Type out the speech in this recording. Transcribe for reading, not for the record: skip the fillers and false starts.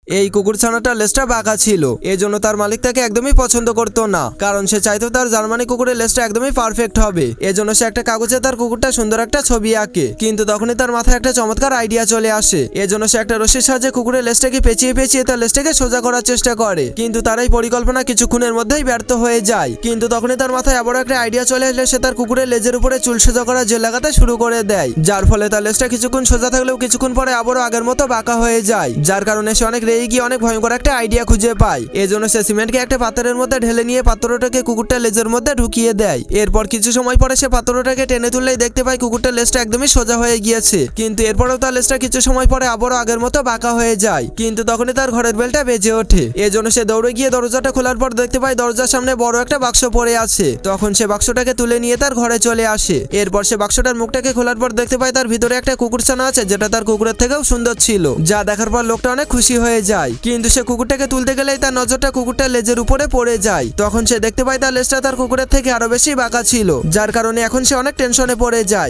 এই কুকুরছানাটার লেজটা বাঁকা ছিল, এজন্য তার মালিক তাকে একদমই পছন্দ করতো না, কারণ সে চাইতো তার জার্মানি কুকুরের লেজটা একদমই পারফেক্ট হবে। এজন্য সে একটা কাগজে তার কুকুরটা সুন্দর একটা ছবি আঁকে। কিন্তু তখনই তার মাথায় একটা চমৎকার আইডিয়া চলে আসে। এজন্য সে একটা রশির সাহায্যে কুকুরের লেজটাকে পেঁচিয়ে পেঁচিয়ে তার লেজটাকে সোজা করার চেষ্টা করে। কিন্তু তার এই পরিকল্পনা কিছুক্ষণের মধ্যেই ব্যর্থ হয়ে যায়। কিন্তু তখনই তার মাথায় আবারও একটা আইডিয়া চলে আসলে সে তার কুকুরের লেজের উপরে চুল সোজা করার জেল লাগাতে শুরু করে দেয়, যার ফলে তার লেজটা কিছুক্ষণ সোজা থাকলেও কিছুক্ষণ পরে আবারও আগের মতো বাঁকা হয়ে যায়। যার কারণে সে অনেক রেগে গিয়ে অনেক ভয়ঙ্কর একটা আইডিয়া খুঁজে পায়। এজন্য সে সিমেন্টকে একটা পাত্রের মধ্যে ঢেলে নিয়ে পাত্রটাকে কুকুরটা লেজের মধ্যে ঢুকিয়ে দেয়। এরপর কিছু সময় পরে সে পাত্রটাকে টেনে তুললেই দেখতে পায় কুকুরটার লেজটা একদমই সোজা হয়ে গিয়েছে। কিন্তু এরপরেও তার লেজটা কিছু সময় পরে আবারও আগের মতো বাঁকা হয়ে যায়। কিন্তু তখনই তার ঘরের বেলটা বেজে ওঠে। এজন্য সে দৌড়ে গিয়ে দরজাটা খোলার পর দেখতে পায় দরজার সামনে বড় একটা বাক্স পড়ে আছে। তখন সে বাক্সটাকে তুলে নিয়ে তার ঘরে চলে আসে। এরপর সে বাক্সটার মুখটাকে খোলার পর দেখতে পায় তার ভিতরে একটা কুকুরছানা আছে, যেটা তার কুকুরের থেকেও সুন্দর ছিল। যা দেখার পর লোকটা অনেক খুশি হয়ে যায়। কিন্তু সে কুকুরটাকে তুলতে গেলেই তার নজরটা কুকুরটার লেজের উপরে পড়ে যায়। তখন সে দেখতে পায় তার লেজটা তার কুকুরের থেকে আরো বেশি বাঁকা ছিল, যার কারণে এখন সে অনেক টেনশনে পড়ে যায়।